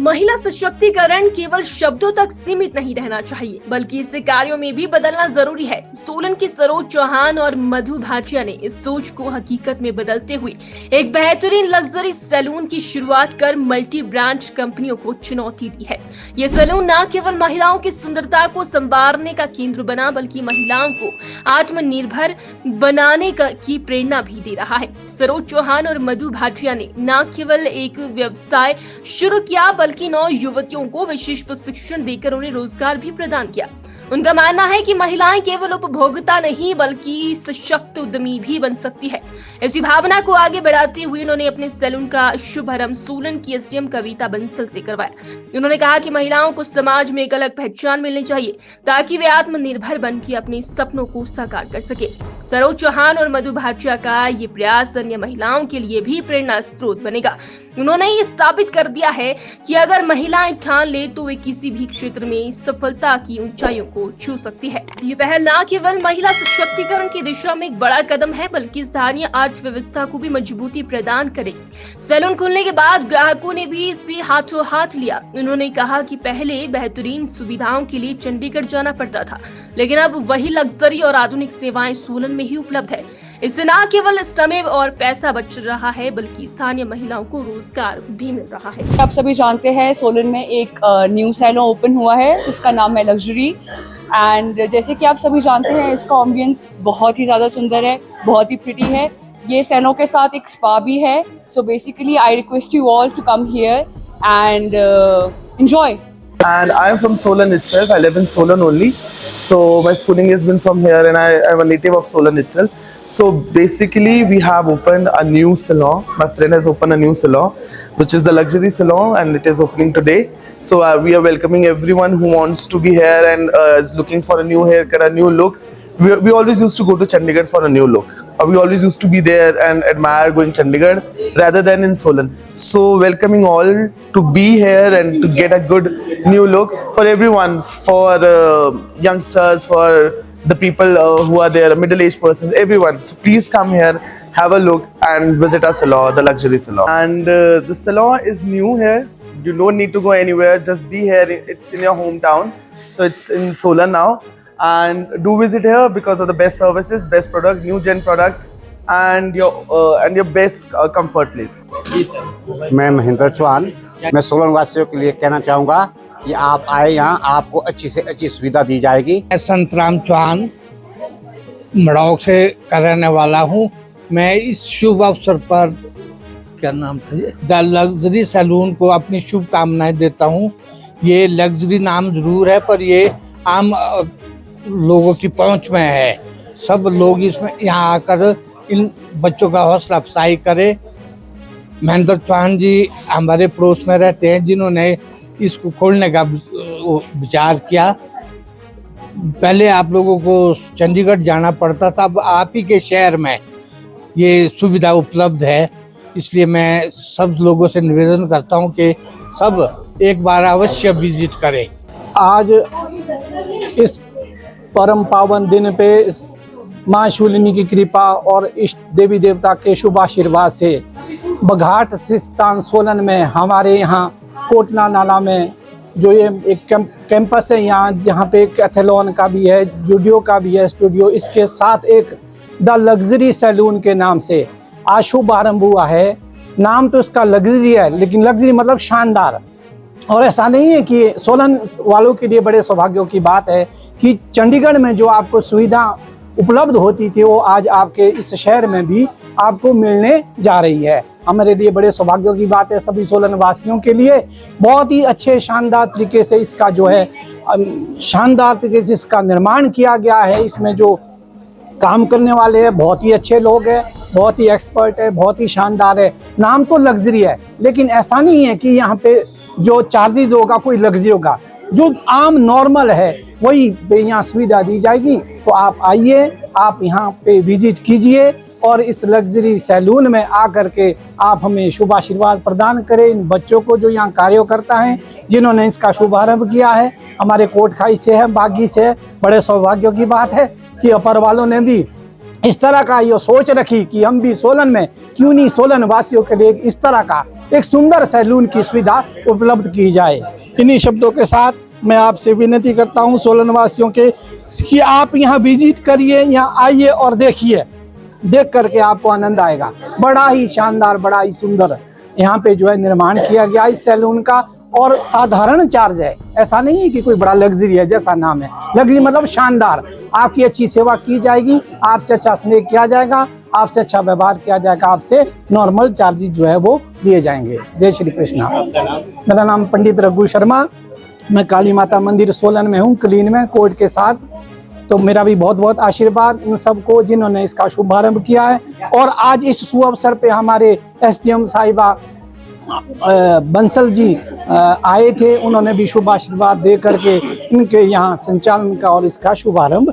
महिला सशक्तिकरण केवल शब्दों तक सीमित नहीं रहना चाहिए, बल्कि इसे कार्यों में भी बदलना जरूरी है। सोलन की सरोज चौहान और मधु भाटिया ने इस सोच को हकीकत में बदलते हुए एक बेहतरीन लग्जरी सैलून की शुरुआत कर मल्टी ब्रांड कंपनियों को चुनौती दी है। ये सैलून न केवल महिलाओं की सुंदरता को संवारने का केंद्र बना, बल्कि महिलाओं को आत्मनिर्भर बनाने की प्रेरणा भी दे रहा है। सरोज चौहान और मधु भाटिया ने न केवल एक व्यवसाय शुरू किया, बल्कि 9 युवतियों को विशेष प्रशिक्षण देकर उन्हें रोजगार भी प्रदान किया। उनका मानना है कि महिलाएं केवल उपभोक्ता नहीं, बल्कि सशक्त उद्यमी भी बन सकती है। इसी भावना को आगे बढ़ाते हुए उन्होंने अपने सैलून का शुभारंभ सोलन की एसडीएम कविता बंसल से करवाया। उन्होंने कहा कि महिलाओं को समाज में एक अलग पहचान मिलनी चाहिए, ताकि वे आत्मनिर्भर बनकर अपने सपनों को साकार कर सके। सरोज चौहान और मधु भाटिया का ये प्रयास अन्य महिलाओं के लिए भी प्रेरणा स्रोत बनेगा। उन्होंने ये साबित कर दिया है कि अगर महिलाएं ठान ले तो वे किसी भी क्षेत्र में सफलता की ऊंचाइयों को छू सकती है। ये पहल न केवल महिला सशक्तिकरण की दिशा में एक बड़ा कदम है, बल्कि स्थानीय अर्थव्यवस्था को भी मजबूती प्रदान करेगी। सैलून खुलने के बाद ग्राहकों ने भी इसे हाथों हाथ लिया। उन्होंने कहा कि पहले बेहतरीन सुविधाओं के लिए चंडीगढ़ जाना पड़ता था, लेकिन अब वही लग्जरी और आधुनिक सेवाएं सोलन में ही उपलब्ध है। इससे न केवल समय और पैसा बच रहा है, बल्कि स्थानीय महिलाओं को रोजगार भी मिल रहा है। आप सभी जानते हैं सोलन में एक न्यू सैलून ओपन हुआ है जिसका नाम है लग्जरी। एंड जैसे कि आप सभी जानते हैं, इसका एम्बियंस बहुत ही ज़्यादा सुंदर है, बहुत ही प्रिटी है। ये सैलून के साथ एक स्पा भी है। So basically I request you all to come here and enjoy. And I am from Solan itself. I live in Solan only. So my schooling has been from here, and I am a native of Solan itself. So basically, we have opened a new salon. My friend has opened a new salon, which is the luxury salon, and it is opening today. So we are welcoming everyone who wants to be here and is looking for a new haircut, a new look. We always used to go to Chandigarh for a new look. We always used to be there and admire going Chandigarh rather than in Solan. So welcoming all to be here and to get a good new look for everyone, for youngsters, for the people who are there, middle-aged persons, everyone. So please come here, have a look and visit our salon, the luxury salon. And the salon is new here. You don't need to go anywhere, just be here. It's in your hometown. So it's in Solan now. And do visit here because of the best services, best products, new gen products, and your best comfort place. जी sir. मैं महेंद्र चौहान, मैं सोलन वासियों के लिए कहना चाहूँगा कि आप आए, यहाँ आपको अच्छी से अच्छी सुविधा दी जाएगी। मैं संतराम चौहान मड़ौक से रहने वाला हूँ। मैं इस शुभ अवसर पर, क्या नाम था, द लग्जरी सैलून को अपनी शुभकामनाएं देता हूँ। ये लग्जरी नाम जरूर है, पर ये आम लोगों की पहुंच में है। सब लोग इसमें यहाँ आकर इन बच्चों का हौसला अफजाई करें। महेंद्र चौहान जी हमारे पड़ोस में रहते हैं, जिन्होंने इसको खोलने का विचार किया। पहले आप लोगों को चंडीगढ़ जाना पड़ता था, अब आप ही के शहर में ये सुविधा उपलब्ध है। इसलिए मैं सब लोगों से निवेदन करता हूँ कि सब एक बार अवश्य विजिट करें। आज इस परम पावन दिन पे माँ शूलिनी की कृपा और इष्ट देवी देवता के शुभ आशीर्वाद से बघाट स्थान सोलन में हमारे यहाँ कोटना नाला में जो ये एक कैंपस है, यहाँ पे एक एथेलॉन का भी है, जूडियो का भी है स्टूडियो, इसके साथ एक द लग्जरी सैलून के नाम से आज शुभारंभ हुआ है। नाम तो इसका लग्जरी है, लेकिन लग्जरी मतलब शानदार। और ऐसा नहीं है कि सोलन वालों के लिए बड़े सौभाग्यों की बात है कि चंडीगढ़ में जो आपको सुविधा उपलब्ध होती थी, वो आज आपके इस शहर में भी आपको मिलने जा रही है। हमारे लिए बड़े सौभाग्यों की बात है। सभी सोलन वासियों के लिए बहुत ही अच्छे शानदार तरीके से इसका जो है शानदार तरीके से इसका निर्माण किया गया है। इसमें जो काम करने वाले हैं बहुत ही अच्छे लोग हैं, बहुत ही एक्सपर्ट है, बहुत ही शानदार है। नाम तो लग्जरी है, लेकिन ऐसा नहीं है कि यहाँ पे जो चार्जेज होगा कोई लग्जरी होगा। जो आम नॉर्मल है वही यहाँ सुविधा दी जाएगी। तो आप आइए, आप यहाँ पे विजिट कीजिए और इस लग्जरी सैलून में आकर के आप हमें शुभ आशीर्वाद प्रदान करें। इन बच्चों को जो यहाँ कार्यकर्ता हैं, जिन्होंने इसका शुभारंभ किया है, हमारे कोटखाई से है, बागी से है। बड़े सौभाग्य की बात है कि अपर वालों ने भी इस तरह का ये सोच रखी कि हम भी सोलन में क्यों नहीं सोलन वासियों के लिए इस तरह का एक सुंदर सैलून की सुविधा उपलब्ध की जाए। इन्हीं शब्दों के साथ मैं आपसे विनती करता हूं सोलन वासियों के कि आप यहां विजिट करिए, यहां आइए और देखिए, देख करके आपको आनंद आएगा। बड़ा ही शानदार, बड़ा ही सुंदर यहाँ पे जो है निर्माण किया गया इस सैलून का, और साधारण चार्ज है, ऐसा नहीं है कि कोई बड़ा लग्जरी है जैसा नाम है। लग्जरी मतलब शानदार, आपकी अच्छी सेवा की जाएगी, आपसे अच्छा स्नेह किया जाएगा, आपसे अच्छा व्यवहार किया जाएगा, आपसे नॉर्मल चार्जेस जो है वो दिए जाएंगे। जय श्री कृष्णा। मेरा नाम पंडित रघु शर्मा, मैं काली माता मंदिर सोलन में हूँ, क्लीन में कोर्ट के साथ। तो मेरा भी बहुत बहुत आशीर्वाद इन सबको जिन्होंने इसका शुभारंभ किया है। और आज इस शुभ अवसर पे हमारे SDM साहिबा बंसल जी आए थे, उन्होंने भी शुभ आशीर्वाद दे करके इनके यहाँ संचालन का और इसका शुभारंभ